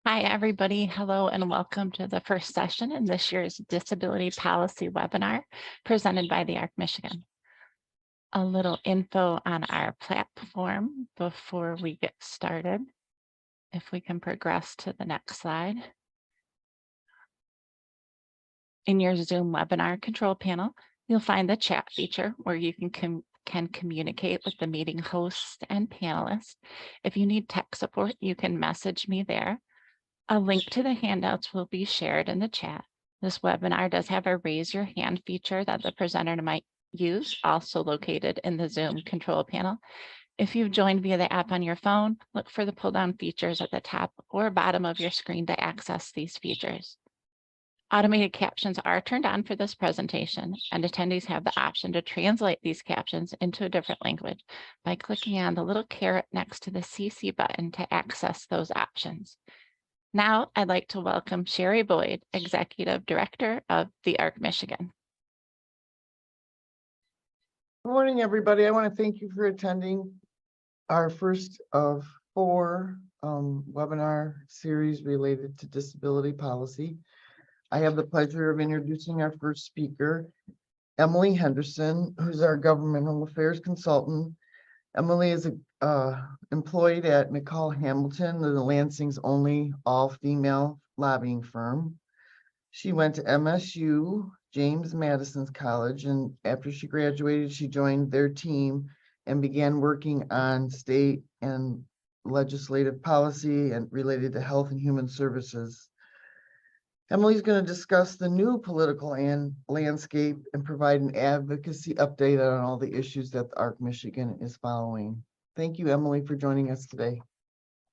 Hi, everybody. Hello, and welcome to the first session in this year's Disability Policy webinar presented by the ARC Michigan. A little info on our platform before we get started. If we can progress to the next slide. In your Zoom webinar control panel, you'll find the chat feature where you can communicate with the meeting host and panelists. If you need tech support, you can message me there. A link to the handouts will be shared in the chat. This webinar does have a raise your hand feature that the presenter might use, also located in the Zoom control panel. If you've joined via the app on your phone, look for the pull down features at the top or bottom of your screen to access these features. Automated captions are turned on for this presentation, and attendees have the option to translate these captions into a different language by clicking on the little caret next to the CC button to access those options. Now, I'd like to welcome Sherry Boyd, Executive Director of the ARC Michigan. Good morning, everybody. I want to thank you for attending our first of four webinar series related to disability policy. I have the pleasure of introducing our first speaker, Emily Henderson, who's our governmental affairs consultant. Emily is employed at McCall Hamilton, the Lansing's only all-female lobbying firm. She went to MSU, James Madison's college, and after she graduated, she joined their team and began working on state and legislative policy and related to health and human services. Emily's going to discuss the new political landscape and provide an advocacy update on all the issues that the ARC Michigan is following. Thank you, Emily, for joining us today.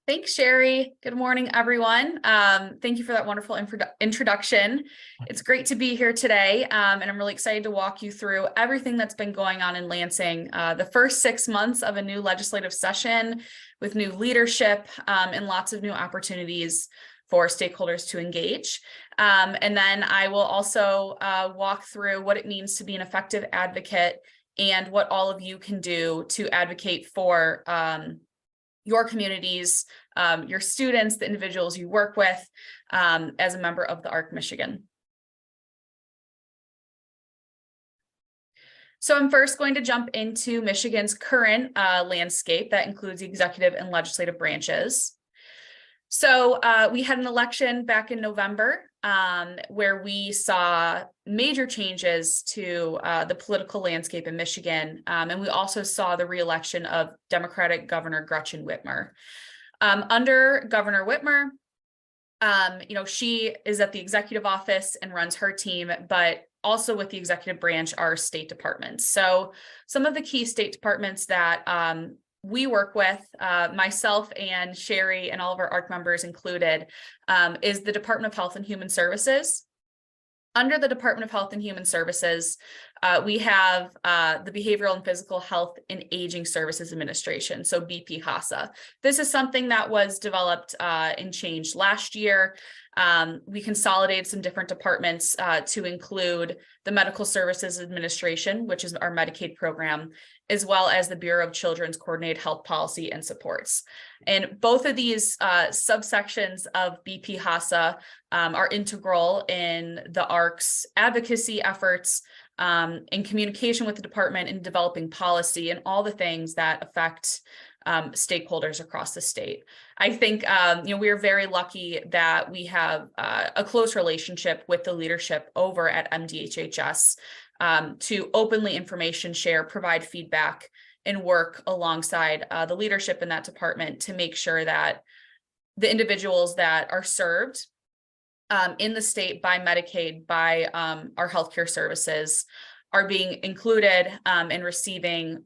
Thanks, Sherry. Good morning, everyone. Thank you for that wonderful introduction. It's great to be here today, and I'm really excited to walk you through everything that's been going on in Lansing. The first 6 months of a new legislative session with new leadership and lots of new opportunities for stakeholders to engage. And then I will also walk through what it means to be an effective advocate and what all of you can do to advocate for your communities, your students, the individuals you work with as a member of the ARC Michigan. So I'm first going to jump into Michigan's current landscape that includes the executive and legislative branches. So we had an election back in November where we saw major changes to the political landscape in Michigan. And we also saw the re-election of Democratic Governor Gretchen Whitmer. Under Governor Whitmer, she is at the executive office and runs her team, but also with the executive branch are state departments. So some of the key state departments that we work with, myself and Sherry and all of our ARC members included, is the Department of Health and Human Services. Under the Department of Health and Human Services, we have the Behavioral and Physical Health and Aging Services Administration, so BP-HASA. This is something that was developed and changed last year. We consolidated some different departments to include the Medical Services Administration, which is our Medicaid program, as well as the Bureau of Children's Coordinated Health Policy and Supports. And both of these subsections of BP-HASA are integral in the ARC's advocacy efforts, in communication with the department, in developing policy and all the things that affect stakeholders across the state. I think we are very lucky that we have a close relationship with the leadership over at MDHHS to openly information share, provide feedback, and work alongside the leadership in that department to make sure that the individuals that are served in the state by Medicaid, by our healthcare services, are being included and receiving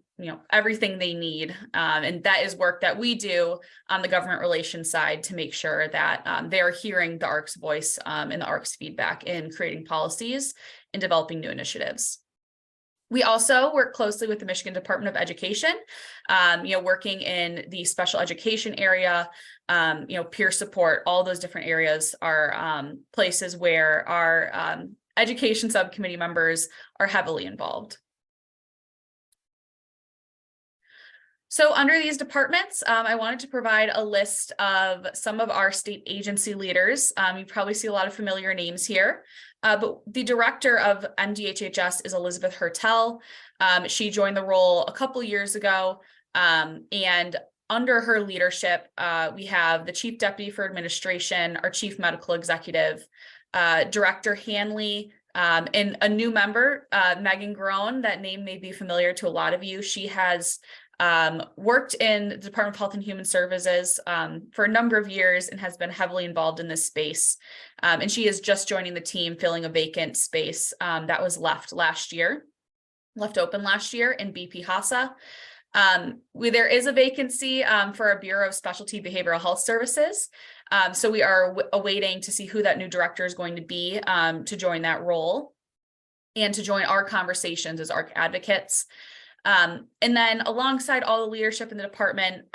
everything they need. And that is work that we do on the government relations side to make sure that they're hearing the ARC's voice and the ARC's feedback in creating policies and developing new initiatives. We also work closely with the Michigan Department of Education, working in the special education area, peer support, all those different areas are places where our education subcommittee members are heavily involved. So under these departments, I wanted to provide a list of some of our state agency leaders. You probably see a lot of familiar names here, but the director of MDHHS is Elizabeth Hertel. She joined the role a couple years ago, and under her leadership, we have the Chief Deputy for Administration, our Chief Medical Executive, Director Hanley, and a new member, Megan Groen. That name may be familiar to a lot of you. She has worked in the Department of Health and Human Services for a number of years and has been heavily involved in this space. And she is just joining the team, filling a vacant space that was left open last year in BP HASA. There is a vacancy for a Bureau of Specialty Behavioral Health Services. So we are awaiting to see who that new director is going to be to join that role and to join our conversations as ARC advocates. And then alongside all the leadership in the department,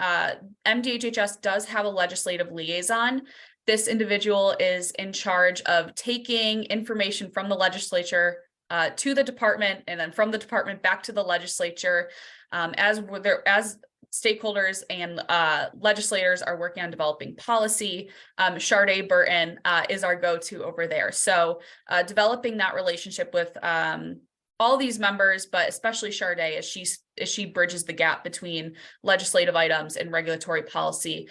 MDHHS does have a legislative liaison. This individual is in charge of taking information from the legislature to the department, and then from the department back to the legislature, as stakeholders and legislators are working on developing policy. Sharday Burton is our go-to over there. So developing that relationship with all these members, but especially Sharday, as she bridges the gap between legislative items and regulatory policy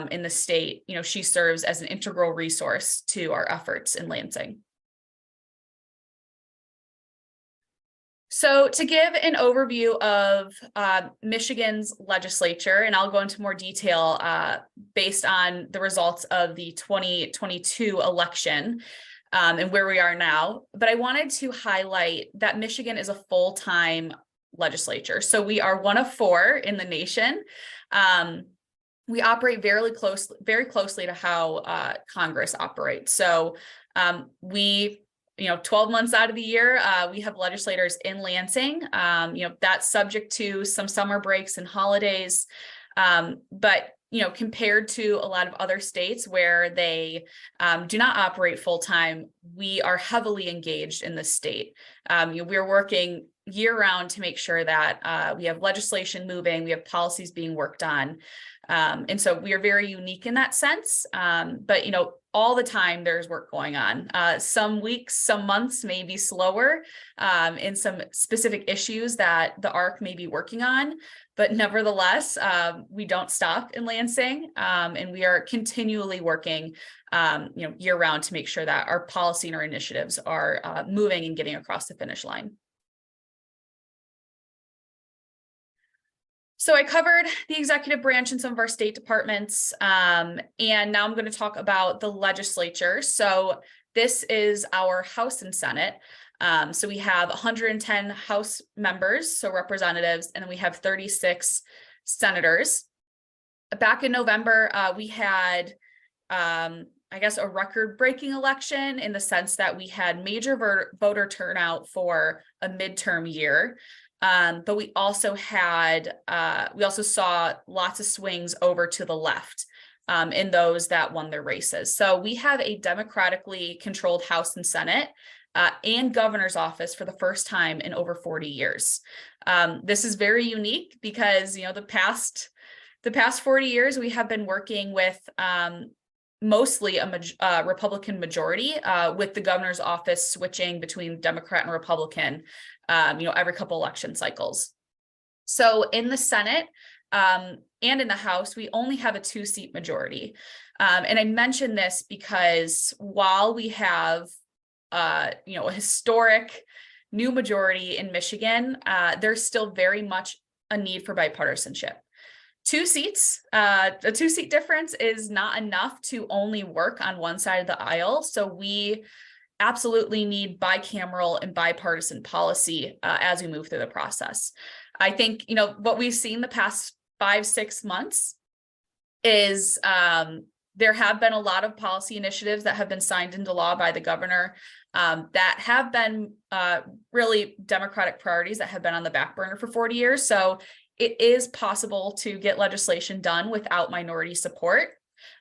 in the state. You know, she serves as an integral resource to our efforts in Lansing. So to give an overview of Michigan's legislature, and I'll go into more detail based on the results of the 2022 election and where we are now, but I wanted to highlight that Michigan is a full-time legislature. So we are one of 4 in the nation. We operate very closely to how Congress operates. So 12 months out of the year, we have legislators in Lansing. That's subject to some summer breaks and holidays. But compared to a lot of other states where they do not operate full-time, we are heavily engaged in the state. We're working year-round to make sure that we have legislation moving, we have policies being worked on. And so we are very unique in that sense. But all the time there's work going on. Some weeks, some months may be slower in some specific issues that the ARC may be working on, but nevertheless, we don't stop in Lansing, and we are continually working year round to make sure that our policy and our initiatives are moving and getting across the finish line. So I covered the executive branch and some of our state departments, and now I'm going to talk about the legislature. So this is our House and Senate. So we have 110 House members, so representatives, and then we have 36 senators. Back in November, we had, I guess, a record-breaking election in the sense that we had major voter turnout for a midterm year. But we also saw lots of swings over to the left in those that won their races. So we have a democratically controlled House and Senate and governor's office for the first time in over 40 years. This is very unique because, the past 40 years, we have been working with mostly a Republican majority, with the governor's office switching between Democrat and Republican, every couple election cycles. So in the Senate and in the House, we only have a 2-seat majority. And I mention this because while we have, a historic new majority in Michigan, there's still very much a need for bipartisanship. 2 seats, a 2-seat difference is not enough to only work on one side of the aisle. So we absolutely need bicameral and bipartisan policy as we move through the process. I think, what we've seen the past 5-6 months is there have been a lot of policy initiatives that have been signed into law by the governor that have been really Democratic priorities that have been on the back burner for 40 years. So it is possible to get legislation done without minority support.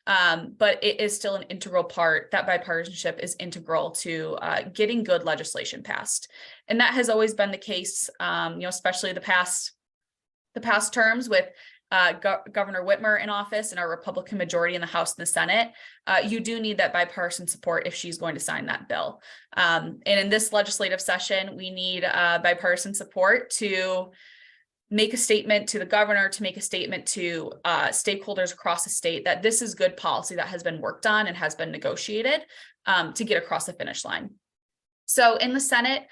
But it is still an integral part, that bipartisanship is integral to getting good legislation passed. And that has always been the case, especially the past the past terms with Governor Whitmer in office and our Republican majority in the House and the Senate, you do need that bipartisan support if she's going to sign that bill. And in this legislative session, we need bipartisan support to make a statement to the governor, to make a statement to stakeholders across the state that this is good policy that has been worked on and has been negotiated to get across the finish line. So in the Senate,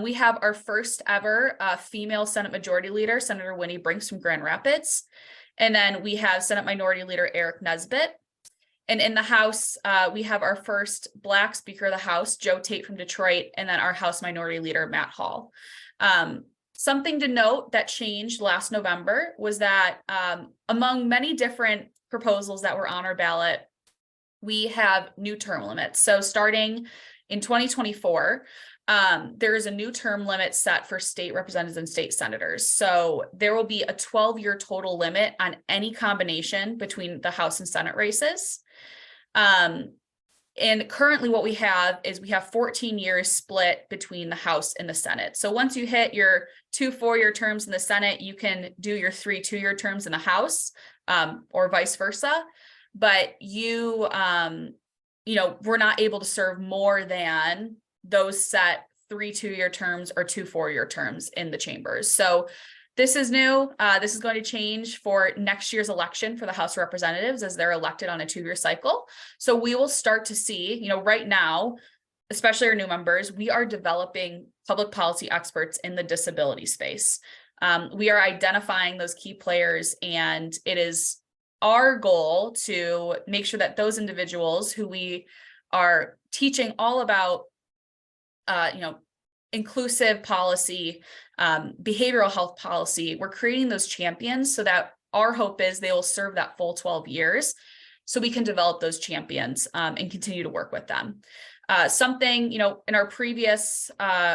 we have our first ever female Senate Majority Leader, Senator Winnie Brinks from Grand Rapids. And then we have Senate Minority Leader Eric Nesbitt. And in the House, we have our first Black Speaker of the House, Joe Tate from Detroit, and then our House Minority Leader, Matt Hall. Something to note that changed last November was that among many different proposals that were on our ballot, we have new term limits. So starting in 2024, there is a new term limit set for state representatives and state senators. So there will be a 12-year total limit on any combination between the House and Senate races. And currently what we have is we have 14 years split between the House and the Senate. So once you hit your 2 4-year terms in the Senate, you can do your 3 2-year terms in the House, or vice versa. But you know, we're not able to serve more than those set 3 2-year terms or 2 4-year terms in the chambers. So this is new. This is going to change for next year's election for the House of Representatives as they're elected on a 2-year cycle. So we will start to see, you know, right now, especially our new members, we are developing public policy experts in the disability space. We are identifying those key players, and it is our goal to make sure that those individuals who we are teaching all about, you know, inclusive policy, behavioral health policy, we're creating those champions so that our hope is they will serve that full 12 years so we can develop those champions and continue to work with them. Something, you know, in our previous,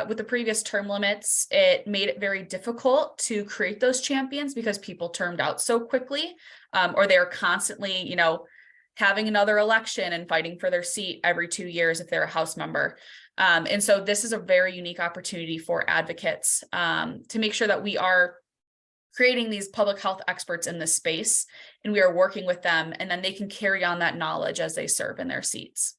with the previous term limits, it made it very difficult to create those champions because people termed out so quickly, or they're constantly, you know, having another election and fighting for their seat every 2 years if they're a House member. And so this is a very unique opportunity for advocates to make sure that we are creating these public health experts in this space, and we are working with them, and then they can carry on that knowledge as they serve in their seats.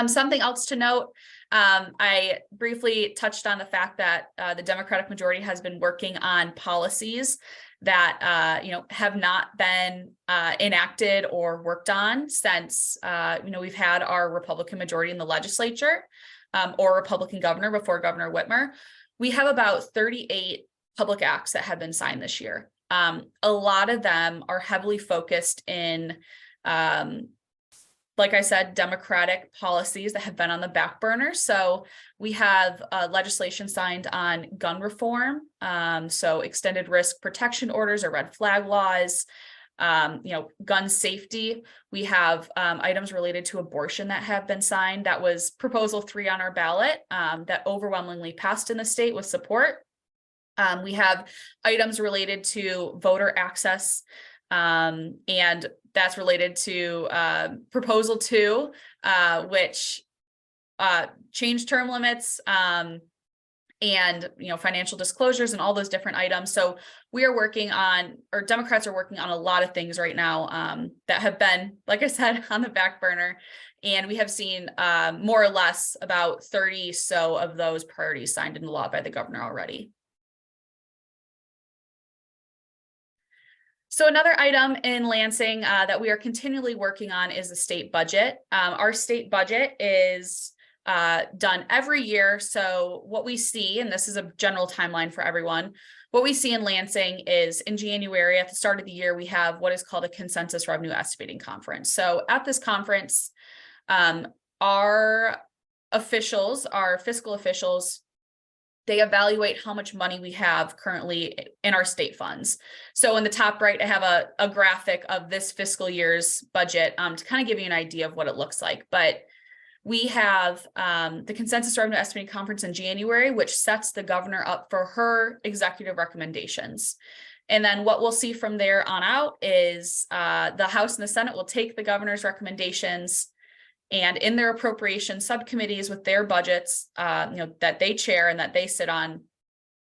Something else to note, I briefly touched on the fact that the Democratic majority has been working on policies that you know, have not been enacted or worked on since you know, we've had our Republican majority in the legislature, or Republican governor before Governor Whitmer. We have about 38 public acts that have been signed this year. A lot of them are heavily focused in like I said, Democratic policies that have been on the back burner. So we have legislation signed on gun reform, so extended risk protection orders or red flag laws, you know, gun safety. We have items related to abortion that have been signed. That was proposal 3 on our ballot that overwhelmingly passed in the state with support. We have items related to voter access, and that's related to proposal 2, which changed term limits and, you know, financial disclosures and all those different items. So we are working on, or Democrats are working on a lot of things right now that have been, like I said, on the back burner. And we have seen more or less about 30 so of those priorities signed into law by the governor already. So another item in Lansing that we are continually working on is the state budget. Our state budget is done every year. So what we see, and this is a general timeline for everyone, what we see in Lansing is in January, at the start of the year, we have what is called a consensus revenue estimating conference. So at this conference, our officials, our fiscal officials, they evaluate how much money we have currently in our state funds. So in the top right, I have a graphic of this fiscal year's budget to kind of give you an idea of what it looks like. But we have the Consensus Revenue Estimating Conference in January, which sets the governor up for her executive recommendations. And then what we'll see from there on out is the House and the Senate will take the governor's recommendations, and in their appropriation subcommittees with their budgets, you know, that they chair and that they sit on,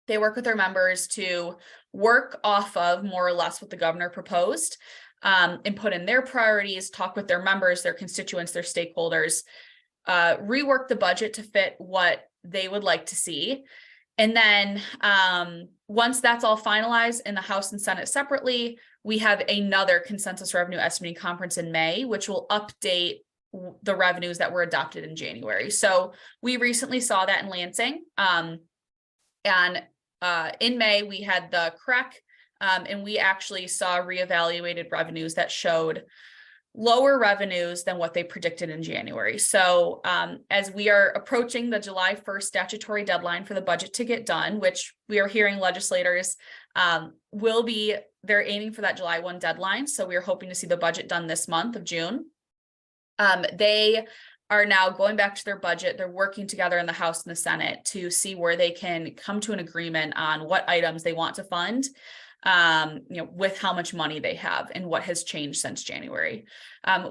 They work with their members to work off of more or less what the governor proposed, and put in their priorities, talk with their members, their constituents, their stakeholders, rework the budget to fit what they would like to see. And then once that's all finalized in the House and Senate separately, we have another consensus revenue estimating conference in May, which will update the revenues that were adopted in January. So we recently saw that in Lansing. And in May, we had the CREC, and we actually saw reevaluated revenues that showed lower revenues than what they predicted in January. So as we are approaching the July 1st statutory deadline for the budget to get done, which we are hearing legislators they're aiming for that July 1 deadline. So we are hoping to see the budget done this month of June. They are now going back to their budget. They're working together in the House and the Senate to see where they can come to an agreement on what items they want to fund, with how much money they have and what has changed since January.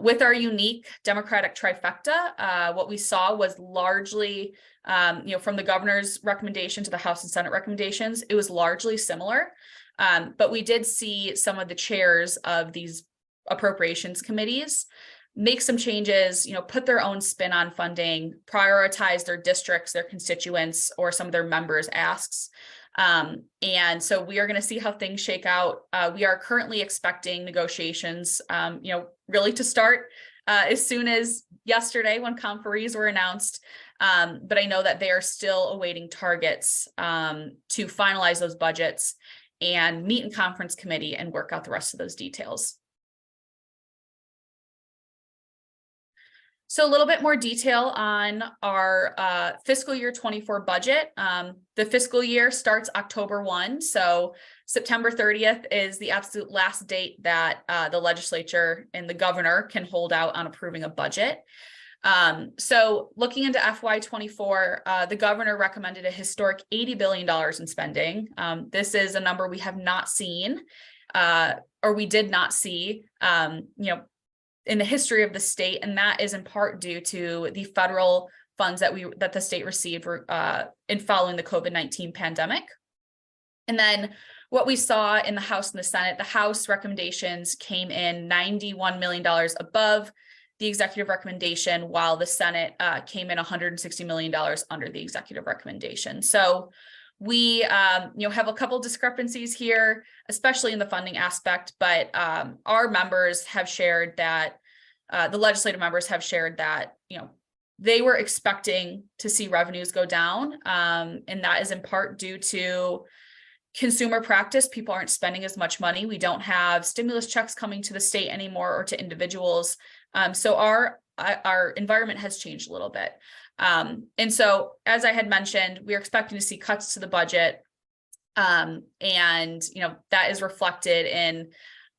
With our unique Democratic trifecta, what we saw was largely, from the governor's recommendation to the House and Senate recommendations, it was largely similar. But we did see some of the chairs of these appropriations committees make some changes, put their own spin on funding, prioritize their districts, their constituents, or some of their members' asks. And so we are going to see how things shake out. We are currently expecting negotiations, really to start as soon as yesterday when conferees were announced. But I know that they are still awaiting targets to finalize those budgets and meet in conference committee and work out the rest of those details. So a little bit more detail on our fiscal year 24 budget. The fiscal year starts October 1. So September 30th is the absolute last date that the legislature and the governor can hold out on approving a budget. So looking into FY24, the governor recommended a historic $80 billion in spending. This is a number we have not seen, or we did not see, in the history of the state, and that is in part due to the federal funds that the state received in following the COVID-19 pandemic. And then what we saw in the House and the Senate, the House recommendations came in $91 million above the executive recommendation, while the Senate came in $160 million under the executive recommendation. So we have a couple discrepancies here, especially in the funding aspect, but our members have shared that, the legislative members have shared that, they were expecting to see revenues go down. And that is in part due to consumer practice. People aren't spending as much money. We don't have stimulus checks coming to the state anymore or to individuals. So our environment has changed a little bit. And so, as I had mentioned, we're expecting to see cuts to the budget. And, that is reflected in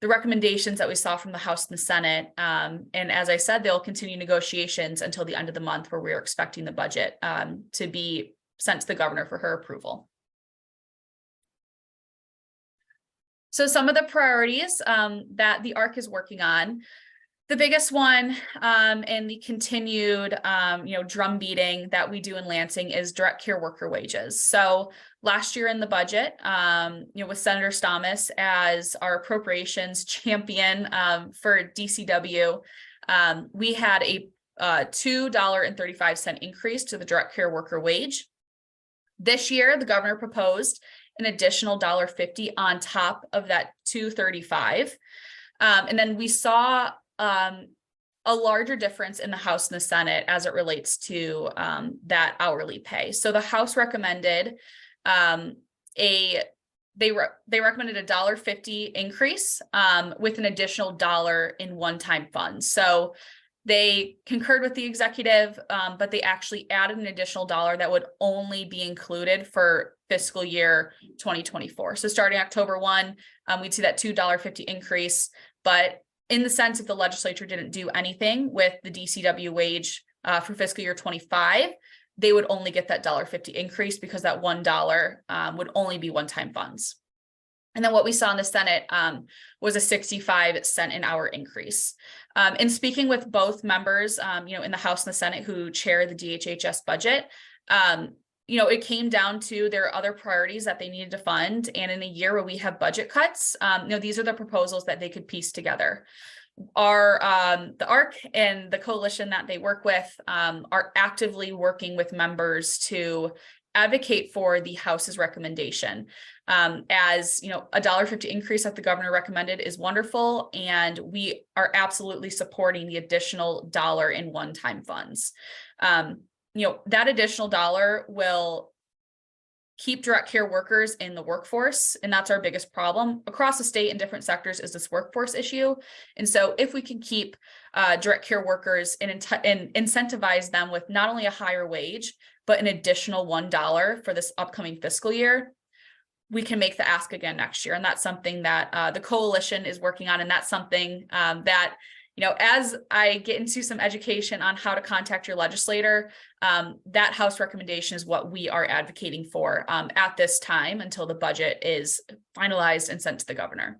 the recommendations that we saw from the House and the Senate. And as I said, they'll continue negotiations until the end of the month, where we're expecting the budget to be sent to the governor for her approval. So some of the priorities that the ARC is working on. The biggest one and the continued, drum beating that we do in Lansing is direct care worker wages. So last year in the budget, with Senator Stamas as our appropriations champion for DCW, we had a $2.35 increase to the direct care worker wage. This year, the governor proposed an additional $1.50 on top of that $2.35. And then we saw a larger difference in the House and the Senate as it relates to that hourly pay. So the House recommended they recommended a $1.50 increase with an additional $1 in one-time funds. So they concurred with the executive, but they actually added an additional $1 that would only be included for fiscal year 2024. So starting October 1, we'd see that $2.50 increase, but in the sense if the legislature didn't do anything with the DCW wage for fiscal year 25, they would only get that $1.50 increase because that $1 would only be one-time funds. And then what we saw in the Senate was a 65-cent an hour increase. And speaking with both members, in the House and the Senate who chair the DHHS budget, it came down to there are other priorities that they needed to fund. And in a year where we have budget cuts, these are the proposals that they could piece together. The ARC and the coalition that they work with are actively working with members to advocate for the House's recommendation. As $1.50 increase that the governor recommended is wonderful, and we are absolutely supporting the additional dollar in one-time funds. That additional dollar will keep direct care workers in the workforce, and that's our biggest problem across the state in different sectors is this workforce issue. And so if we can keep direct care workers and incentivize them with not only a higher wage, but an additional $1 for this upcoming fiscal year, we can make the ask again next year. And that's something that the coalition is working on. And that's something that as I get into some education on how to contact your legislator, that House recommendation is what we are advocating for at this time until the budget is finalized and sent to the governor.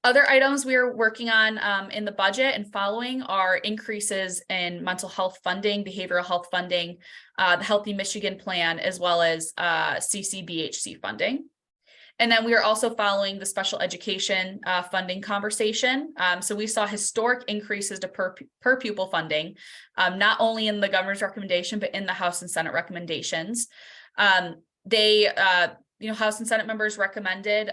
Other items we are working on in the budget and following are increases in mental health funding, behavioral health funding, the Healthy Michigan Plan, as well as CCBHC funding. And then we are also following the special education funding conversation. So we saw historic increases to per pupil funding, not only in the governor's recommendation, but in the House and Senate recommendations. House and Senate members recommended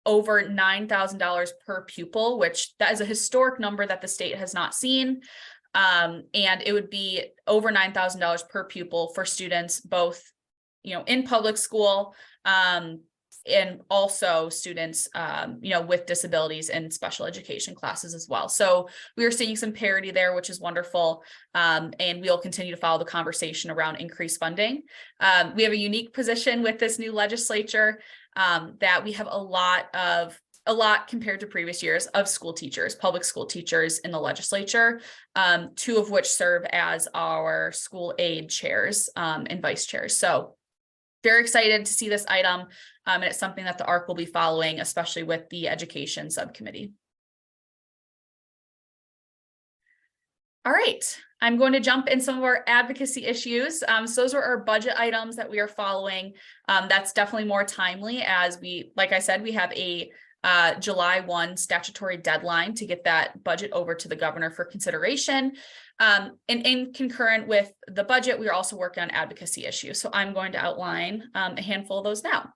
over $9,000 per pupil, which that is a historic number that the state has not seen. And it would be over $9,000 per pupil for students, both, in public school, and also students, with disabilities in special education classes as well. So we are seeing some parity there, which is wonderful. And we'll continue to follow the conversation around increased funding. We have a unique position with this new legislature that we have a lot compared to previous years of school teachers, public school teachers in the legislature, two of which serve as our school aid chairs and vice chairs. So very excited to see this item. And it's something that the ARC will be following, especially with the education subcommittee. All right, I'm going to jump in some of our advocacy issues. So those are our budget items that we are following. That's definitely more timely as like I said, we have a July 1 statutory deadline to get that budget over to the governor for consideration. And in concurrent with the budget, we are also working on advocacy issues. So I'm going to outline a handful of those now.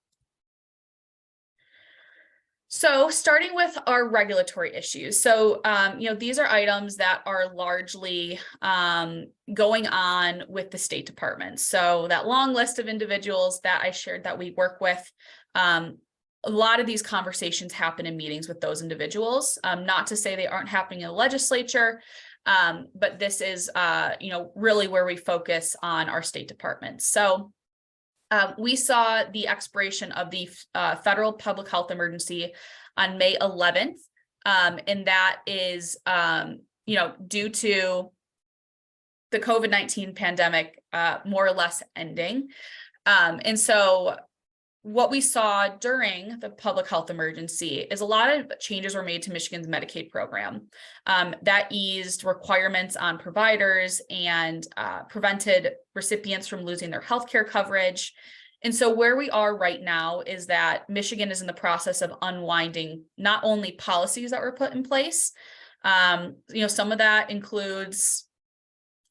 So starting with our regulatory issues. So, these are items that are largely going on with the State Department. So that long list of individuals that I shared that we work with, a lot of these conversations happen in meetings with those individuals. Not to say they aren't happening in the legislature, but this is, really where we focus on our State Department. So we saw the expiration of the federal public health emergency on May 11th, and that is, due to the COVID-19 pandemic more or less ending. And so what we saw during the public health emergency is a lot of changes were made to Michigan's Medicaid program that eased requirements on providers and prevented recipients from losing their healthcare coverage. And so where we are right now is that Michigan is in the process of unwinding not only policies that were put in place, some of that includes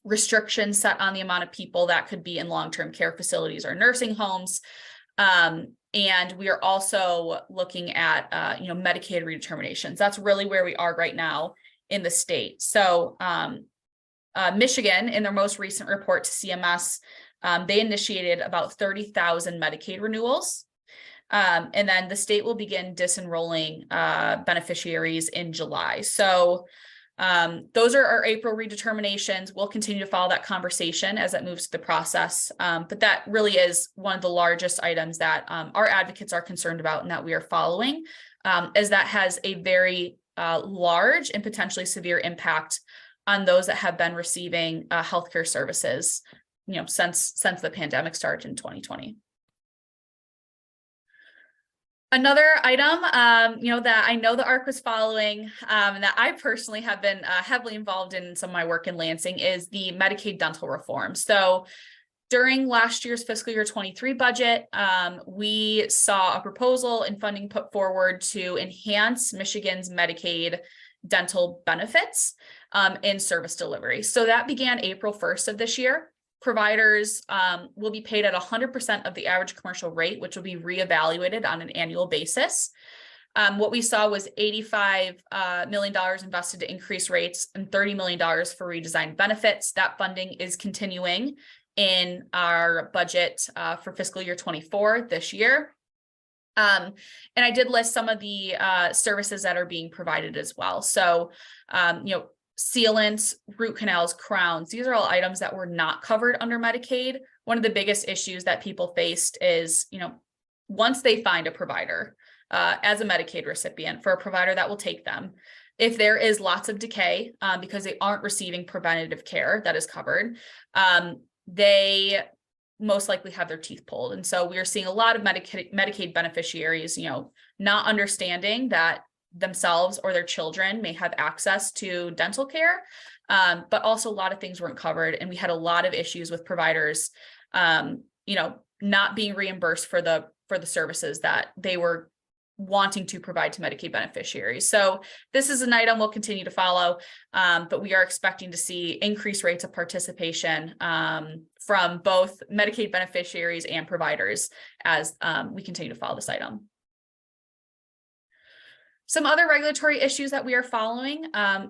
restrictions set on the amount of people that could be in long-term care facilities or nursing homes. And we are also looking at, Medicaid redeterminations. That's really where we are right now in the state. So Michigan, in their most recent report to CMS, they initiated about 30,000 Medicaid renewals. And then the state will begin disenrolling beneficiaries in July. So those are our April redeterminations. We'll continue to follow that conversation as it moves through the process. But that really is one of the largest items that our advocates are concerned about and that we are following, as that has a very large and potentially severe impact on those that have been receiving healthcare services, since the pandemic started in 2020. Another item, that I know the ARC was following, and that I personally have been heavily involved in some of my work in Lansing is the Medicaid dental reform. So During last year's fiscal year 23 budget, we saw a proposal and funding put forward to enhance Michigan's Medicaid dental benefits in service delivery. So that began April 1st of this year. Providers will be paid at 100% of the average commercial rate, which will be reevaluated on an annual basis. What we saw was $85 million invested to increase rates and $30 million for redesigned benefits. That funding is continuing in our budget for fiscal year 24 this year. And I did list some of the services that are being provided as well. So, sealants, root canals, crowns, these are all items that were not covered under Medicaid. One of the biggest issues that people faced is, once they find a provider as a Medicaid recipient, for a provider that will take them, if there is lots of decay because they aren't receiving preventative care that is covered, they most likely have their teeth pulled. And so we are seeing a lot of Medicaid beneficiaries, not understanding that themselves or their children may have access to dental care, but also a lot of things weren't covered. And we had a lot of issues with providers, not being reimbursed for the services that they were wanting to provide to Medicaid beneficiaries. So this is an item we'll continue to follow, but we are expecting to see increased rates of participation from both Medicaid beneficiaries and providers as we continue to follow this item. Some other regulatory issues that we are following.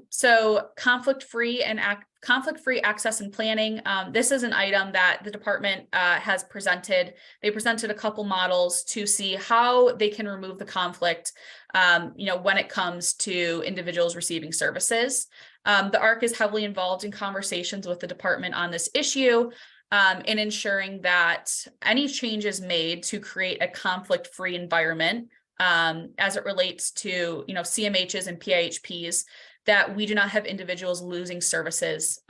So conflict-free access and planning. This is an item that the department has presented. They presented a couple models to see how they can remove the conflict, when it comes to individuals receiving services. The ARC is heavily involved in conversations with the department on this issue, in ensuring that any changes made to create a conflict-free environment as it relates to, CMHs and PIHPs, that we do not have individuals losing services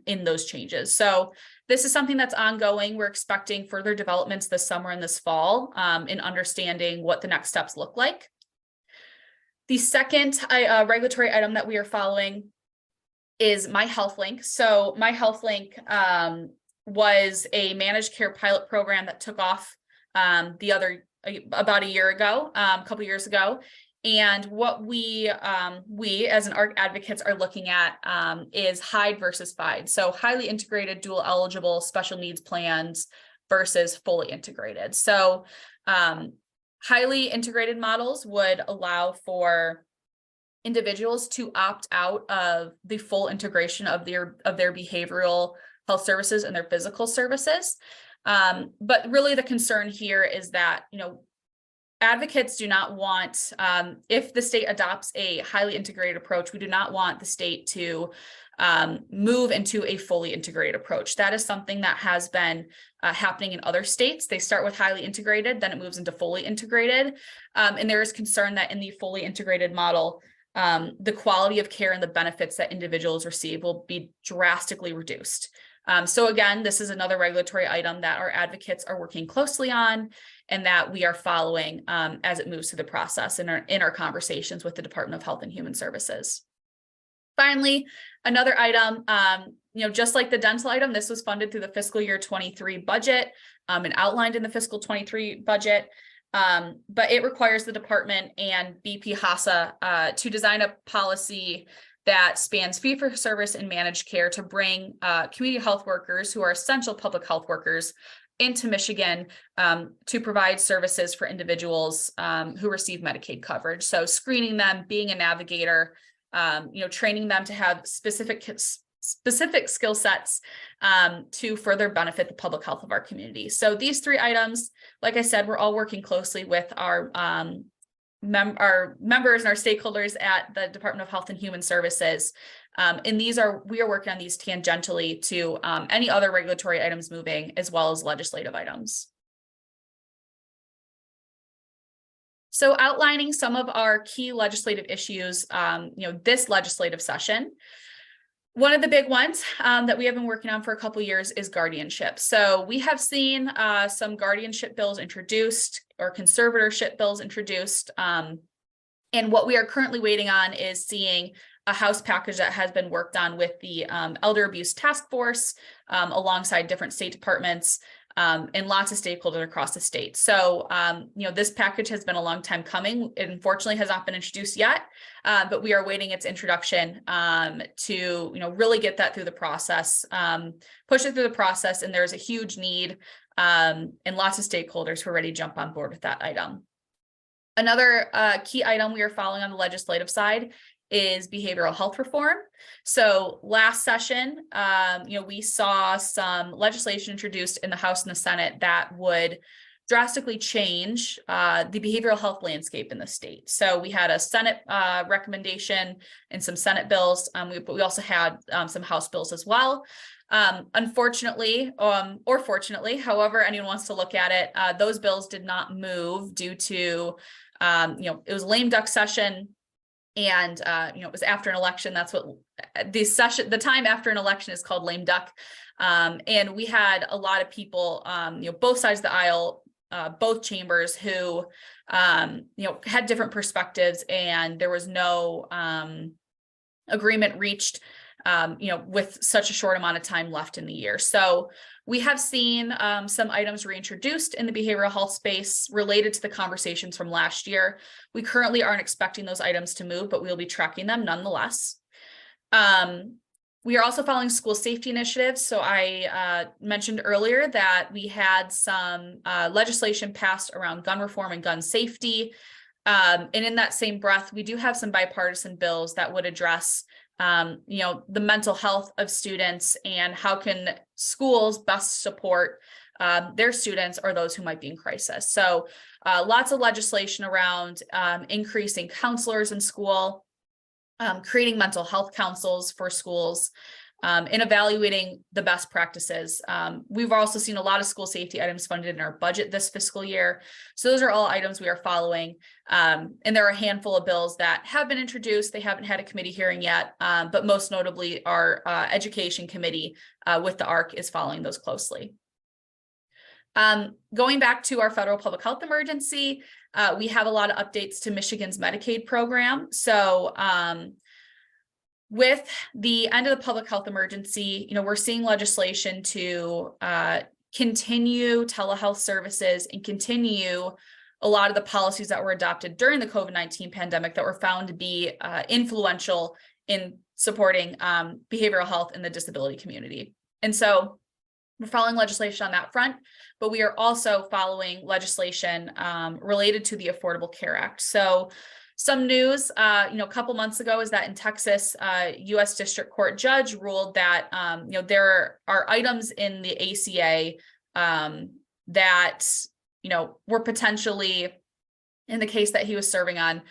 in those changes. So this is something that's ongoing. We're expecting further developments this summer and this fall in understanding what the next steps look like. The second regulatory item that we are following is My Health Link. So My Health Link was a managed care pilot program that took off about a year ago, a couple years ago. And what we as an ARC advocates are looking at is HIDE versus FIDE. So highly integrated, dual eligible special needs plans versus fully integrated. So highly integrated models would allow for individuals to opt out of the full integration of their behavioral health services and their physical services. But really the concern here is that, advocates do not want, if the state adopts a highly integrated approach, we do not want the state to move into a fully integrated approach. That is something that has been happening in other states. They start with highly integrated, then it moves into fully integrated. And there is concern that in the fully integrated model, the quality of care and the benefits that individuals receive will be drastically reduced. So again, this is another regulatory item that our advocates are working closely on and that we are following as it moves through the process in our conversations with the Department of Health and Human Services. Finally, another item, just like the dental item, this was funded through the fiscal year 23 budget and outlined in the fiscal 23 budget. But it requires the department and BP HASA to design a policy that spans fee-for-service and managed care to bring community health workers who are essential public health workers into Michigan to provide services for individuals who receive Medicaid coverage. So screening them, being a navigator, training them to have specific skill sets to further benefit the public health of our community. So these three items, like I said, we're all working closely with our members and our stakeholders at the Department of Health and Human Services. And we are working on these tangentially to any other regulatory items moving, as well as legislative items. So outlining some of our key legislative issues, this legislative session. One of the big ones that we have been working on for a couple of years is guardianship. So we have seen some guardianship bills introduced or conservatorship bills introduced. And what we are currently waiting on is seeing a House package that has been worked on with the Elder Abuse Task Force alongside different state departments and lots of stakeholders across the state. So, this package has been a long time coming. It unfortunately has not been introduced yet, but we are waiting its introduction to, really get that through the process, push it through the process. And there's a huge need and lots of stakeholders who are ready to jump on board with that item. Another key item we are following on the legislative side is behavioral health reform. So last session, we saw some legislation introduced in the House and the Senate that would drastically change the behavioral health landscape in the state. So we had a Senate recommendation and some Senate bills, but we also had some House bills as well. Unfortunately, or fortunately, however anyone wants to look at it, those bills did not move due to, it was lame duck session. And, it was after an election. That's what the time after an election is called lame duck. And we had a lot of people, both sides of the aisle, both chambers who, had different perspectives, and there was no agreement reached, with such a short amount of time left in the year. So we have seen some items reintroduced in the behavioral health space related to the conversations from last year. We currently aren't expecting those items to move, but we'll be tracking them nonetheless. We are also following school safety initiatives. So I mentioned earlier that we had some legislation passed around gun reform and gun safety. And in that same breath, we do have some bipartisan bills that would address the mental health of students and how can schools best support their students or those who might be in crisis. So lots of legislation around increasing counselors in school, creating mental health councils for schools, and evaluating the best practices. We've also seen a lot of school safety items funded in our budget this fiscal year. So those are all items we are following. And there are a handful of bills that have been introduced. They haven't had a committee hearing yet, but most notably our education committee with the ARC is following those closely. Going back to our federal public health emergency, we have a lot of updates to Michigan's Medicaid program. So with the end of the public health emergency, we're seeing legislation to continue telehealth services and continue a lot of the policies that were adopted during the COVID-19 pandemic that were found to be influential in supporting behavioral health in the disability community. And so we're following legislation on that front, but we are also following legislation related to the Affordable Care Act. So some news, a couple months ago is that in Texas, U.S. District Court judge ruled that, there are items in the ACA that, were potentially, in the case that he was serving on,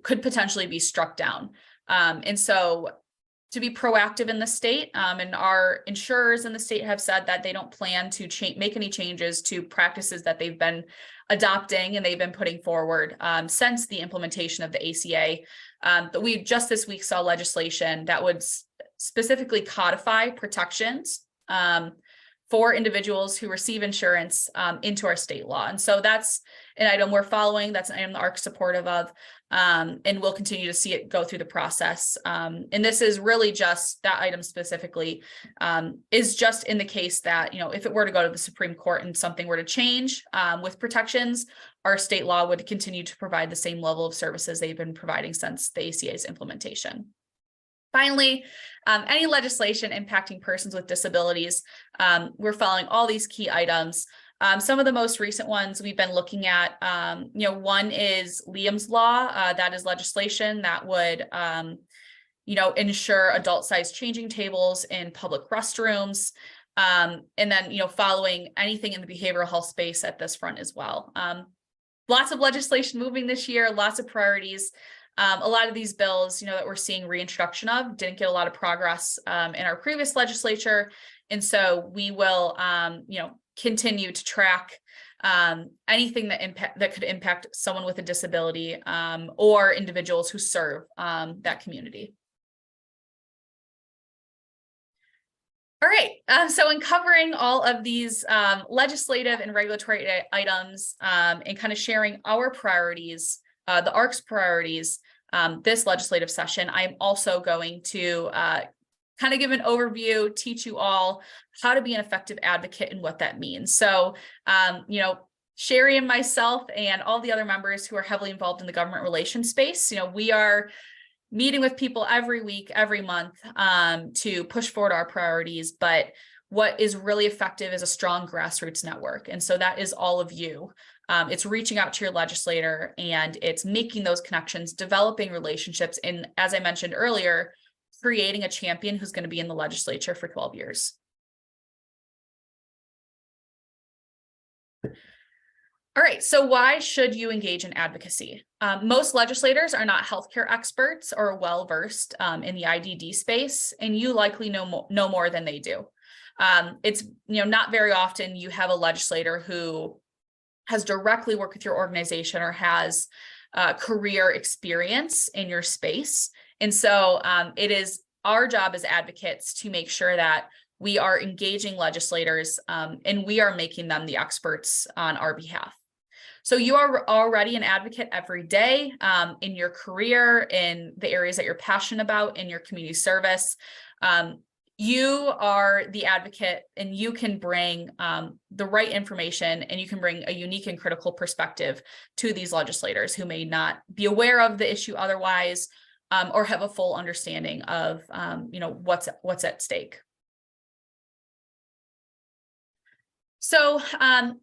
could potentially be struck down. And so to be proactive in the state, and our insurers in the state have said that they don't plan to make any changes to practices that they've been adopting and they've been putting forward since the implementation of the ACA. But we just this week saw legislation that would specifically codify protections for individuals who receive insurance into our state law. And so that's an item we're following. That's an item the ARC is supportive of. And we'll continue to see it go through the process. And this is really just that item specifically is just in the case that, if it were to go to the Supreme Court and something were to change with protections, our state law would continue to provide the same level of services they've been providing since the ACA's implementation. Finally, any legislation impacting persons with disabilities, we're following all these key items. Some of the most recent ones we've been looking at, one is Liam's Law. That is legislation that would, ensure adult-sized changing tables in public restrooms. And then, following anything in the behavioral health space at this front as well. Lots of legislation moving this year, lots of priorities. A lot of these bills, that we're seeing reintroduction of didn't get a lot of progress in our previous legislature. And so we will, continue to track anything that could impact someone with a disability or individuals who serve that community. All right, so in covering all of these legislative and regulatory items and kind of sharing our priorities, the ARC's priorities, this legislative session, I'm also going to kind of give an overview, teach you all how to be an effective advocate and what that means. So, Sherry and myself and all the other members who are heavily involved in the government relations space, we are meeting with people every week, every month to push forward our priorities. But what is really effective is a strong grassroots network. And so that is all of you. It's reaching out to your legislator and it's making those connections, developing relationships, and as I mentioned earlier, creating a champion who's going to be in the legislature for 12 years. All right, so why should you engage in advocacy? Most legislators are not healthcare experts or well-versed in the IDD space, and you likely know more than they do. It's not very often you have a legislator who has directly worked with your organization or has career experience in your space. And so it is our job as advocates to make sure that we are engaging legislators and we are making them the experts on our behalf. So you are already an advocate every day in your career, in the areas that you're passionate about, in your community service. You are the advocate and you can bring the right information and you can bring a unique and critical perspective to these legislators who may not be aware of the issue otherwise or have a full understanding of what's at stake. So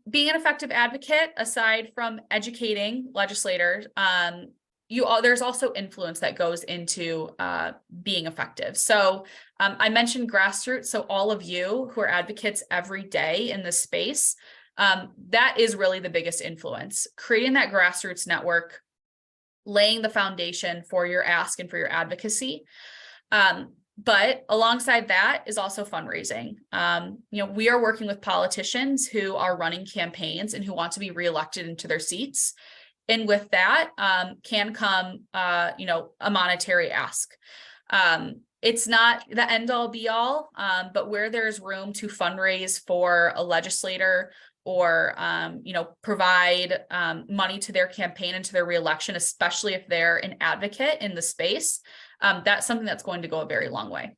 being an effective advocate, aside from educating legislators, there's also influence that goes into being effective. So I mentioned grassroots. So all of you who are advocates every day in this space, that is really the biggest influence. Creating that grassroots network, laying the foundation for your ask and for your advocacy. But alongside that is also fundraising. We are working with politicians who are running campaigns and who want to be reelected into their seats. And with that can come, a monetary ask. It's not the end all be all, but where there's room to fundraise for a legislator or, provide money to their campaign and to their reelection, especially if they're an advocate in the space, that's something that's going to go a very long way.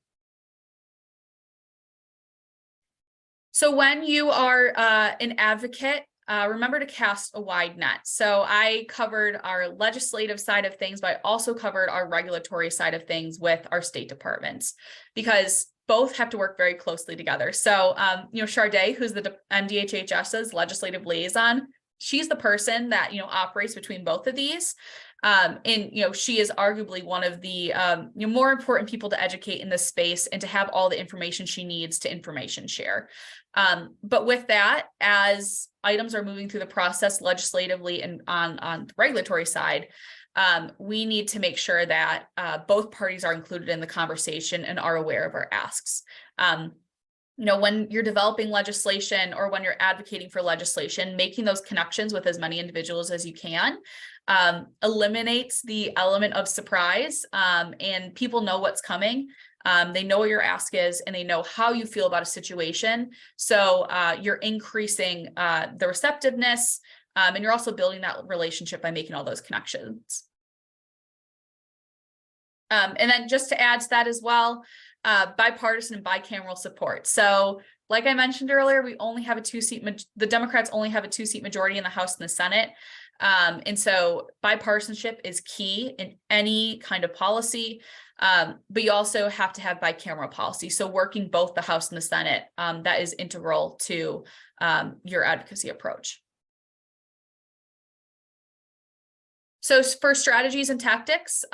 So when you are an advocate, remember to cast a wide net. So I covered our legislative side of things, but I also covered our regulatory side of things with our state departments, because both have to work very closely together. So, Sharday, who's the MDHHS's legislative liaison, she's the person that, operates between both of these. She is arguably one of the more important people to educate in this space and to have all the information she needs to information share. But with that, as items are moving through the process legislatively and on the regulatory side, we need to make sure that both parties are included in the conversation and are aware of our asks. When you're developing legislation or when you're advocating for legislation, making those connections with as many individuals as you can eliminates the element of surprise, and people know what's coming. They know what your ask is and they know how you feel about a situation. So you're increasing the receptiveness, and you're also building that relationship by making all those connections. And then just to add to that as well, bipartisan and bicameral support. So like I mentioned earlier, we only have the Democrats only have a 2-seat majority in the House and the Senate. And so bipartisanship is key in any kind of policy, but you also have to have bicameral policy. So working both the House and the Senate, that is integral to your advocacy approach. So for strategies and tactics,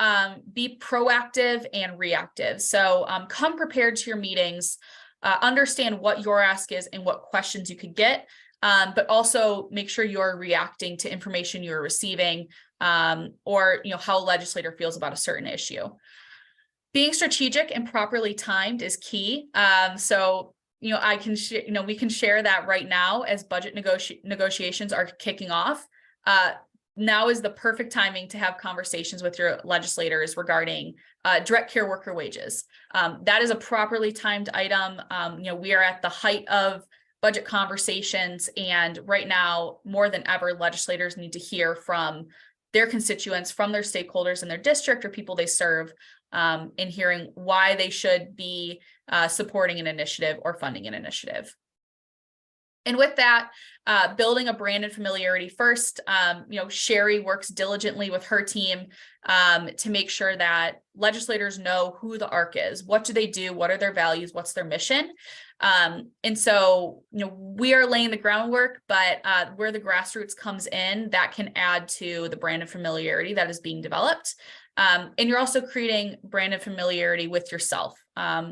be proactive and reactive. So come prepared to your meetings, understand what your ask is and what questions you could get, but also make sure you're reacting to information you're receiving, or how a legislator feels about a certain issue. Being strategic and properly timed is key. So I can we can share that right now as budget negotiations are kicking off. Now is the perfect timing to have conversations with your legislators regarding direct care worker wages. That is a properly timed item. We are at the height of budget conversations, and right now, more than ever, legislators need to hear from their constituents from their stakeholders in their district or people they serve, and hearing why they should be supporting an initiative or funding an initiative. And with that, building a brand and familiarity first, Sherry works diligently with her team to make sure that legislators know who the ARC is, what do they do, what are their values, what's their mission. And so, we are laying the groundwork, but where the grassroots comes in, that can add to the brand and familiarity that is being developed. And you're also creating brand and familiarity with yourself,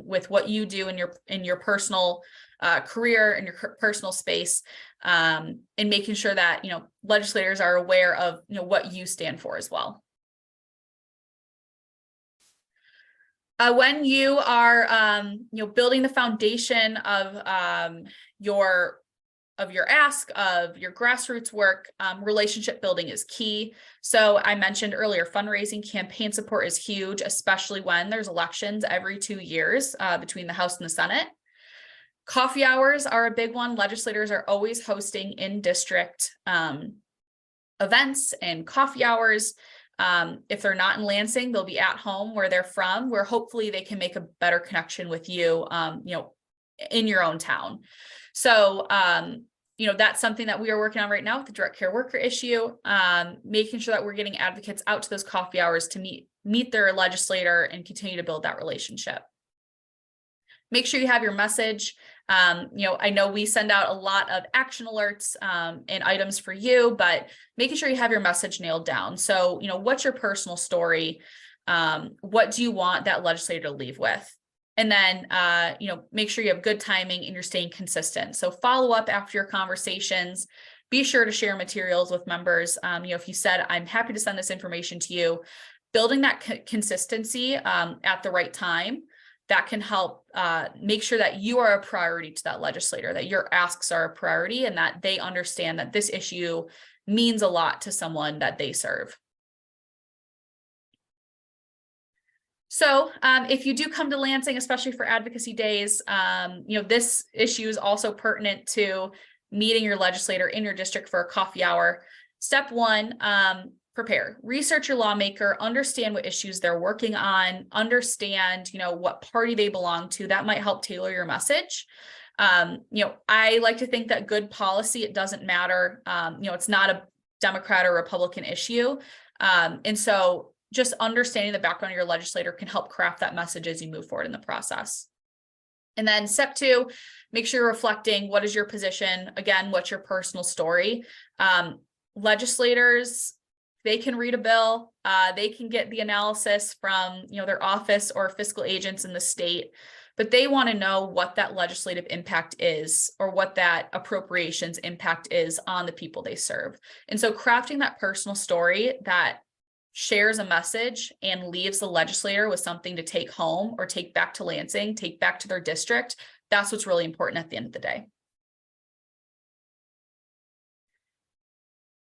with what you do in your personal career and your personal space, and making sure that legislators are aware of what you stand for as well. When you are building the foundation of your ask, of your grassroots work, relationship building is key. So I mentioned earlier, fundraising, campaign support is huge, especially when there's elections every 2 years between the House and the Senate. Coffee hours are a big one. Legislators are always hosting in-district events and coffee hours. If they're not in Lansing, they'll be at home where they're from, where hopefully they can make a better connection with you, in your own town. So, that's something that we are working on right now with the direct care worker issue, making sure that we're getting advocates out to those coffee hours to meet their legislator and continue to build that relationship. Make sure you have your message. I know we send out a lot of action alerts and items for you, but making sure you have your message nailed down. So, what's your personal story? What do you want that legislator to leave with? And then, make sure you have good timing and you're staying consistent. So follow up after your conversations. Be sure to share materials with members. If you said, I'm happy to send this information to you, building that consistency at the right time, that can help make sure that you are a priority to that legislator, that your asks are a priority, and that they understand that this issue means a lot to someone that they serve. So if you do come to Lansing, especially for advocacy days, this issue is also pertinent to meeting your legislator in your district for a coffee hour. Step one, prepare, research your lawmaker, understand what issues they're working on, understand, what party they belong to. That might help tailor your message. I like to think that good policy, it doesn't matter. It's not a Democrat or Republican issue. And so just understanding the background of your legislator can help craft that message as you move forward in the process. And then step two, make sure you're reflecting what is your position. Again, what's your personal story? Legislators, they can read a bill, they can get the analysis from their office or fiscal agents in the state, but they want to know what that legislative impact is or what that appropriations impact is on the people they serve. And so crafting that personal story that shares a message and leaves the legislator with something to take home or take back to Lansing, take back to their district, that's what's really important at the end of the day.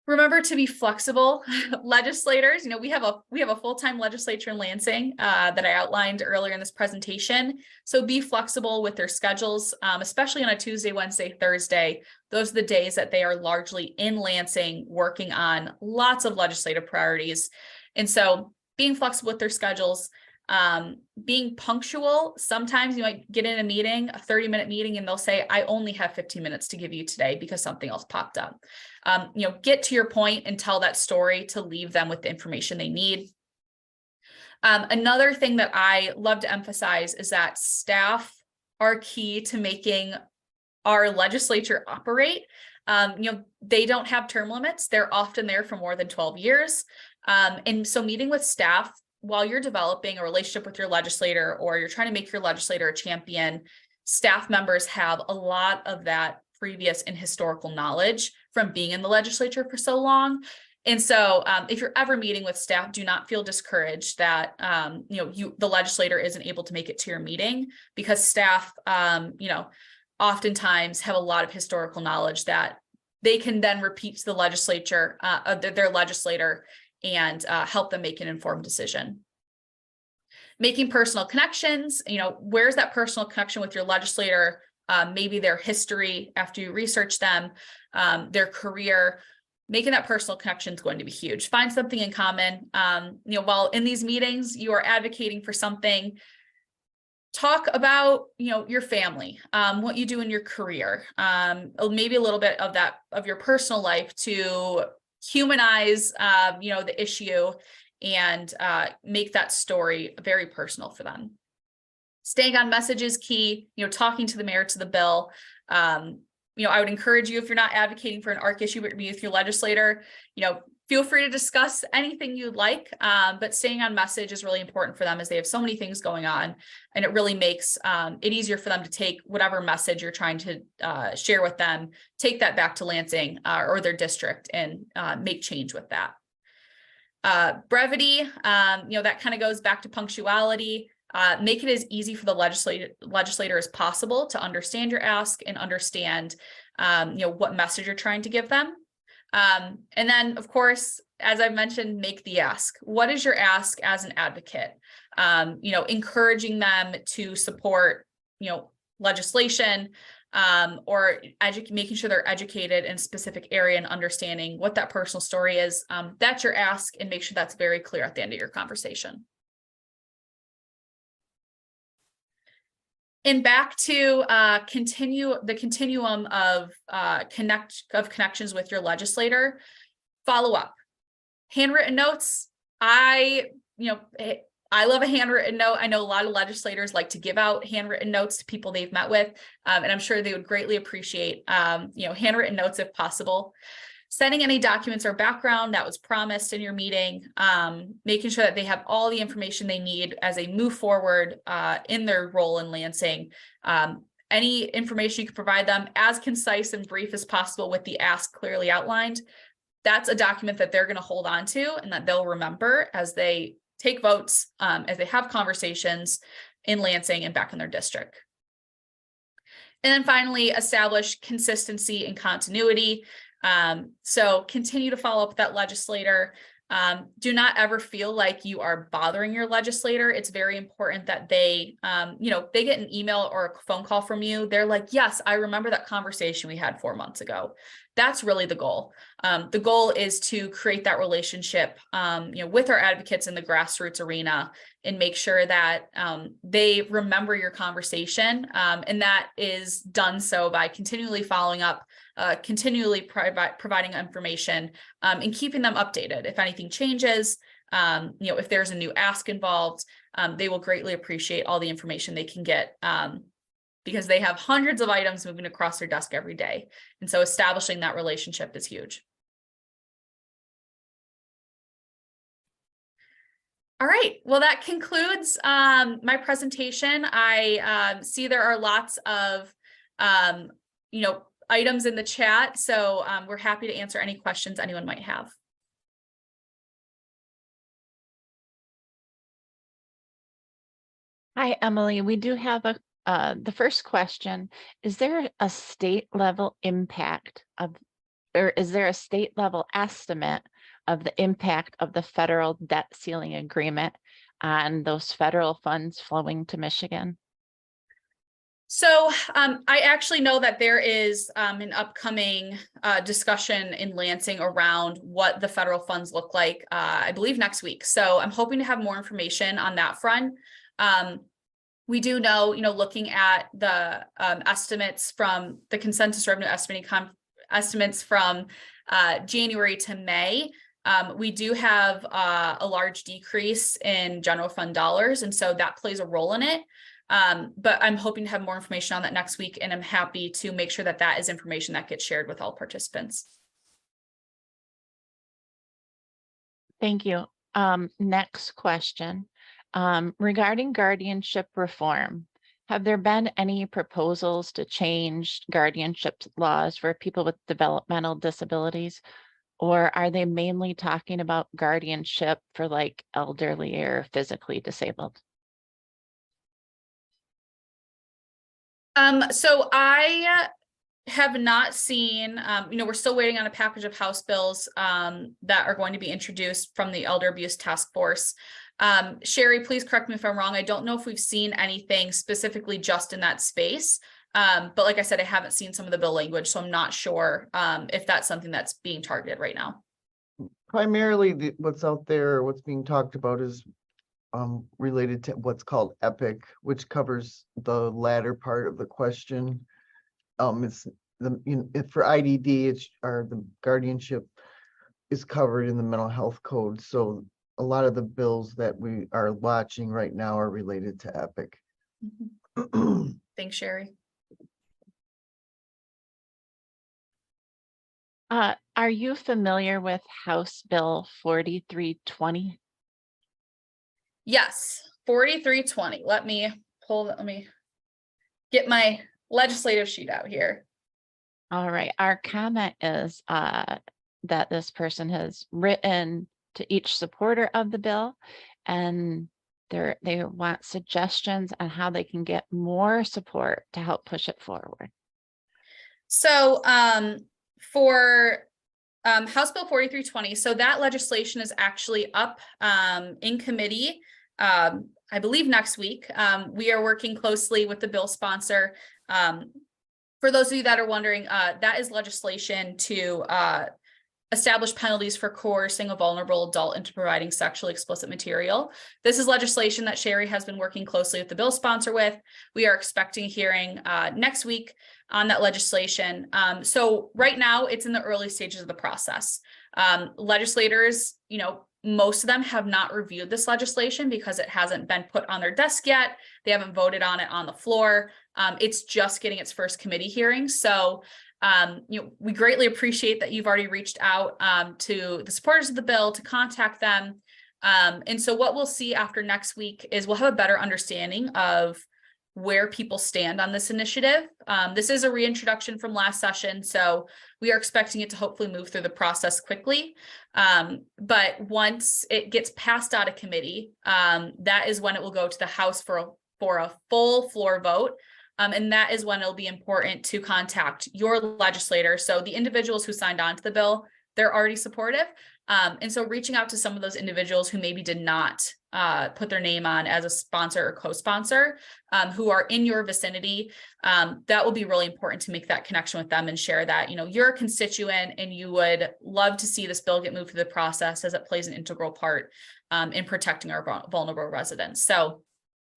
Remember to be flexible. Legislators, we have a full-time legislature in Lansing that I outlined earlier in this presentation. So be flexible with their schedules, especially on a Tuesday, Wednesday, Thursday. Those are the days that they are largely in Lansing working on lots of legislative priorities. And so being flexible with their schedules, being punctual. Sometimes you might get in a meeting, a 30-minute meeting, and they'll say, I only have 15 minutes to give you today because something else popped up. Get to your point and tell that story to leave them with the information they need. Another thing that I love to emphasize is that staff are key to making our legislature operate. They don't have term limits. They're often there for more than 12 years. And so meeting with staff while you're developing a relationship with your legislator or you're trying to make your legislator a champion, staff members have a lot of that previous and historical knowledge from being in the legislature for so long. And so if you're ever meeting with staff, do not feel discouraged that, the legislator isn't able to make it to your meeting, because staff, oftentimes have a lot of historical knowledge that they can then repeat to the legislature, their legislator, and help them make an informed decision. Making personal connections, where's that personal connection with your legislator? Maybe their history after you research them, their career. making that personal connection is going to be huge. Find something in common. While in these meetings, you are advocating for something, talk about, your family, what you do in your career, maybe a little bit of that, of your personal life to humanize, the issue and make that story very personal for them. Staying on message is key, talking to the merits of the bill. I would encourage you, if you're not advocating for an ARC issue, but with your legislator, feel free to discuss anything you'd like, but staying on message is really important for them as they have so many things going on, and it really makes it easier for them to take whatever message you're trying to share with them, take that back to Lansing or their district and make change with that. Brevity, that kind of goes back to punctuality. Make it as easy for the legislator as possible to understand your ask and understand, what message you're trying to give them. And then, of course, as I've mentioned, make the ask. What is your ask as an advocate? Encouraging them to support, legislation, or making sure they're educated in a specific area and understanding what that personal story is. That's your ask, and make sure that's very clear at the end of your conversation. And back to continue the continuum of connections with your legislator. Follow up. Handwritten notes. I love a handwritten note. I know a lot of legislators like to give out handwritten notes to people they've met with, and I'm sure they would greatly appreciate handwritten notes if possible. Sending any documents or background that was promised in your meeting, making sure that they have all the information they need as they move forward in their role in Lansing. Any information you can provide them, as concise and brief as possible with the ask clearly outlined. That's a document that they're going to hold on to and that they'll remember as they take votes, as they have conversations in Lansing and back in their district. And then finally, establish consistency and continuity. So continue to follow up with that legislator. Do not ever feel like you are bothering your legislator. It's very important that they, they get an email or a phone call from you. They're like, yes, I remember that conversation we had 4 months ago. That's really the goal. The goal is to create that relationship, with our advocates in the grassroots arena and make sure that they remember your conversation. And that is done so by continually following up, continually providing information, and keeping them updated. If anything changes, if there's a new ask involved, they will greatly appreciate all the information they can get, because they have hundreds of items moving across their desk every day. And so establishing that relationship is huge. All right, well, that concludes my presentation. I see there are lots of, items in the chat, so we're happy to answer any questions anyone might have. Hi, Emily. We do have the first question. Is there a state level impact of, or is there a state level estimate of the impact of the federal debt ceiling agreement on those federal funds flowing to Michigan? So I actually know that there is an upcoming discussion in Lansing around what the federal funds look like, I believe next week. So I'm hoping to have more information on that front. We do know, looking at the estimates from the consensus revenue estimates from January to May, we do have a large decrease in general fund dollars. And so that plays a role in it. But I'm hoping to have more information on that next week, and I'm happy to make sure that that is information that gets shared with all participants. Thank you. Next question. Regarding guardianship reform, have there been any proposals to change guardianship laws for people with developmental disabilities, or are they mainly talking about guardianship for like elderly or physically disabled? So I have not seen, we're still waiting on a package of House bills that are going to be introduced from the Elder Abuse Task Force. Sherry, please correct me if I'm wrong. I don't know if we've seen anything specifically just in that space. But like I said, I haven't seen some of the bill language, so I'm not sure if that's something that's being targeted right now. Primarily, what's out there, what's being talked about is related to what's called EPIC, which covers the latter part of the question. It's for IDD, the guardianship is covered in the mental health code. So a lot of the bills that we are watching right now are related to EPIC. Thanks, Sherry. Are you familiar with House Bill 4320? Yes, 4320. Let me get my legislative sheet out here. All right, our comment is that this person has written to each supporter of the bill, and they want suggestions on how they can get more support to help push it forward. So for House Bill 4320, so that legislation is actually up in committee, I believe next week. We are working closely with the bill sponsor. For those of you that are wondering, that is legislation to establish penalties for coercing a vulnerable adult into providing sexually explicit material. This is legislation that Sherry has been working closely with the bill sponsor with. We are expecting a hearing next week on that legislation. So right now it's in the early stages of the process. Legislators, most of them have not reviewed this legislation because it hasn't been put on their desk yet. They haven't voted on it on the floor. It's just getting its first committee hearing. So we greatly appreciate that you've already reached out to the supporters of the bill to contact them. And so what we'll see after next week is we'll have a better understanding of where people stand on this initiative. This is a reintroduction from last session, so we are expecting it to hopefully move through the process quickly. But once it gets passed out of committee, that is when it will go to the House for a full floor vote. And that is when it'll be important to contact your legislator. So the individuals who signed on to the bill, they're already supportive. And so reaching out to some of those individuals who maybe did not put their name on as a sponsor or co-sponsor, who are in your vicinity, that will be really important to make that connection with them and share that, you're a constituent and you would love to see this bill get moved through the process, as it plays an integral part in protecting our vulnerable residents. So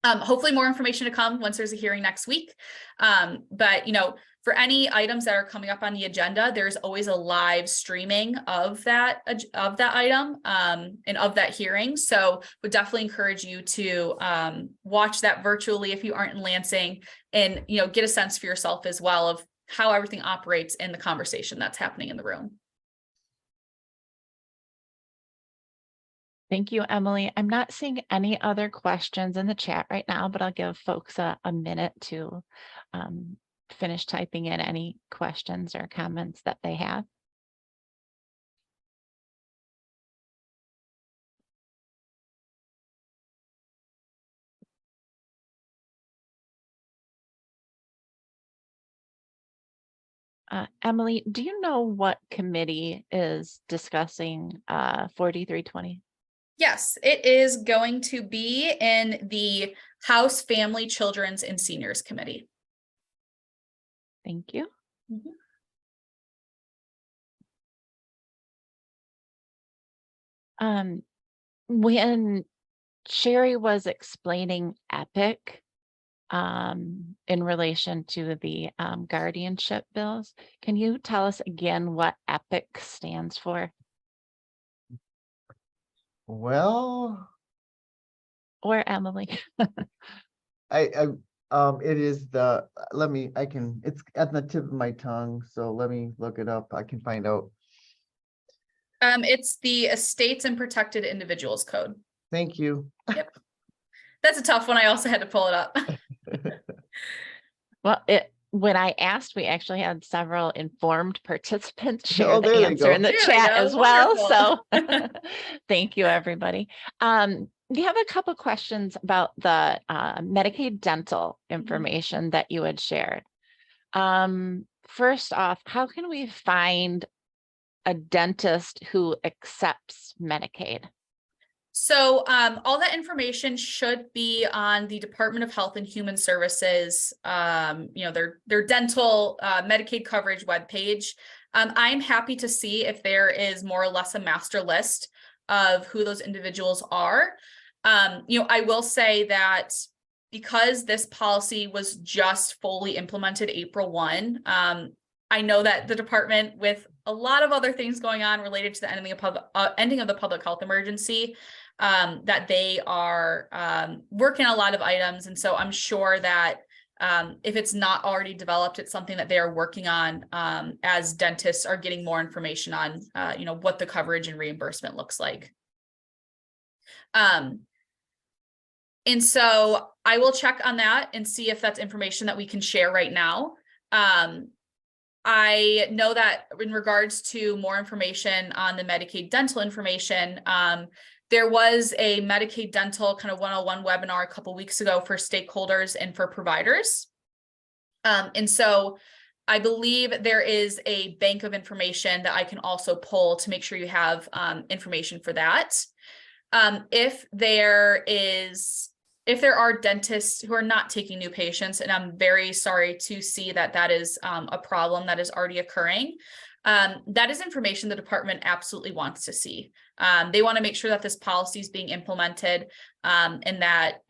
hopefully more information to come once there's a hearing next week. But for any items that are coming up on the agenda, there's always a live streaming of that item and of that hearing. So would definitely encourage you to watch that virtually if you aren't in Lansing, and get a sense for yourself as well of how everything operates in the conversation that's happening in the room. Thank you, Emily. I'm not seeing any other questions in the chat right now, but I'll give folks a minute to finish typing in any questions or comments that they have. Emily, do you know what committee is discussing 4320? Yes, it is going to be in the House Family, Children's, and Seniors Committee. Thank you. When Sherry was explaining EPIC in relation to the guardianship bills, can you tell us again what EPIC stands for? Well, Or Emily? it is it's at the tip of my tongue, so let me look it up. I can find out. It's the Estates and Protected Individuals Code. Thank you. Yep. That's a tough one. I also had to pull it up. Well, when I asked, we actually had several informed participants share Oh, the there they answer go. in the There they chat go. as well. Wonderful. So thank you, everybody. We have a couple questions about the Medicaid dental information that you had shared. First off, how can we find a dentist who accepts Medicaid? So all that information should be on the Department of Health and Human Services, their dental Medicaid coverage webpage. I'm happy to see if there is more or less a master list of who those individuals are. I will say that because this policy was just fully implemented April 1, I know that the department, with a lot of other things going on related to the ending of the public health emergency, that they are working on a lot of items. And so I'm sure that if it's not already developed, it's something that they are working on as dentists are getting more information on, what the coverage and reimbursement looks like. And so I will check on that and see if that's information that we can share right now. I know that in regards to more information on the Medicaid dental information, there was a Medicaid dental kind of 101 webinar a couple weeks ago for stakeholders and for providers. And so I believe there is a bank of information that I can also pull to make sure you have information for that. If there are dentists who are not taking new patients, and I'm very sorry to see that that is a problem that is already occurring, that is information the department absolutely wants to see. They want to make sure that this policy is being implemented and that,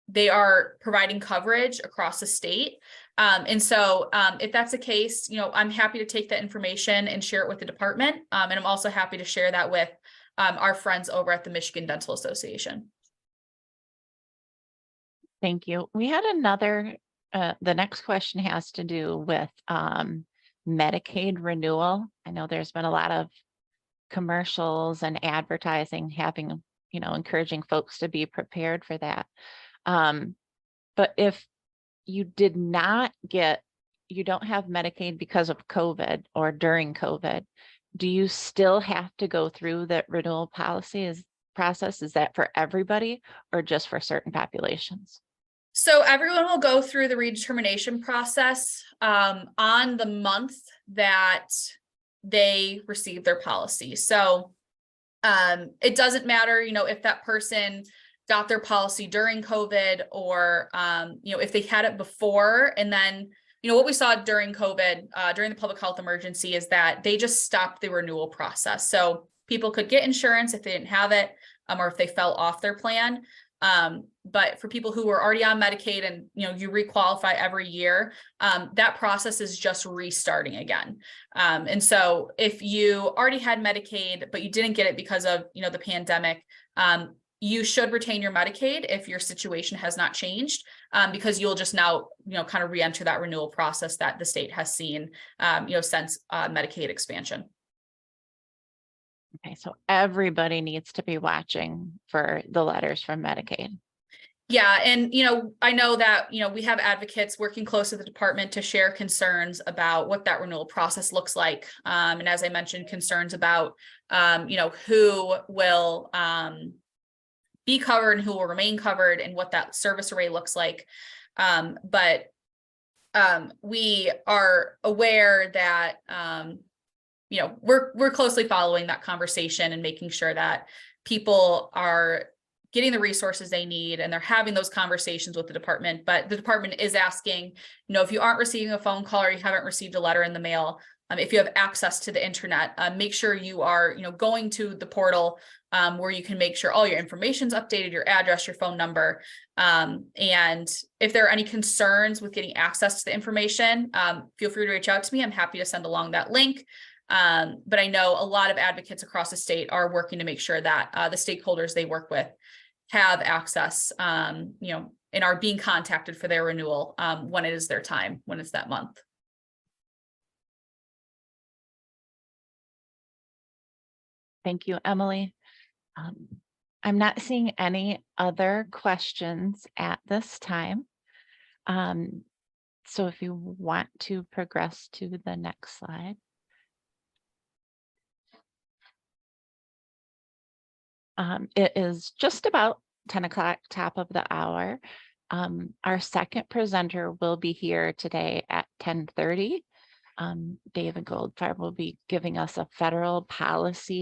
they are providing coverage across the state. And so if that's the case, I'm happy to take that information and share it with the department. And I'm also happy to share that with our friends over at the Michigan Dental Association. Thank you. We had another, the next question has to do with Medicaid renewal. I know there's been a lot of commercials and advertising having, encouraging folks to be prepared for that. But if you did not you don't have Medicaid because of COVID or during COVID, do you still have to go through that renewal process? Is that for everybody or just for certain populations? So everyone will go through the redetermination process on the month that they receive their policy. So it doesn't matter, if that person got their policy during COVID or, if they had it before. And then, what we saw during COVID, during the public health emergency, is that they just stopped the renewal process. So people could get insurance if they didn't have it or if they fell off their plan. But for people who were already on Medicaid and, you requalify every year, that process is just restarting again. And so if you already had Medicaid, but you didn't get it because of, the pandemic, you should retain your Medicaid if your situation has not changed, because you'll just now, kind of re-enter that renewal process that the state has seen, since Medicaid expansion. Okay, so everybody needs to be watching for the letters from Medicaid. Yeah. And, I know that, we have advocates working close with the department to share concerns about what that renewal process looks like. And as I mentioned, concerns about, who will be covered and who will remain covered and what that service array looks like. But we are aware that, we're closely following that conversation and making sure that people are getting the resources they need and they're having those conversations with the department. But the department is asking, if you aren't receiving a phone call or you haven't received a letter in the mail, if you have access to the internet, make sure you are, going to the portal where you can make sure all your information's updated, your address, your phone number. And if there are any concerns with getting access to the information, feel free to reach out to me. I'm happy to send along that link. But I know a lot of advocates across the state are working to make sure that the stakeholders they work with have access, and are being contacted for their renewal when it is their time, when it's that month. Thank you, Emily. I'm not seeing any other questions at this time. So if you want to progress to the next slide. It is just about 10 o'clock, top of the hour. Our second presenter will be here today at 10:30. David Goldfarb will be giving us a federal policy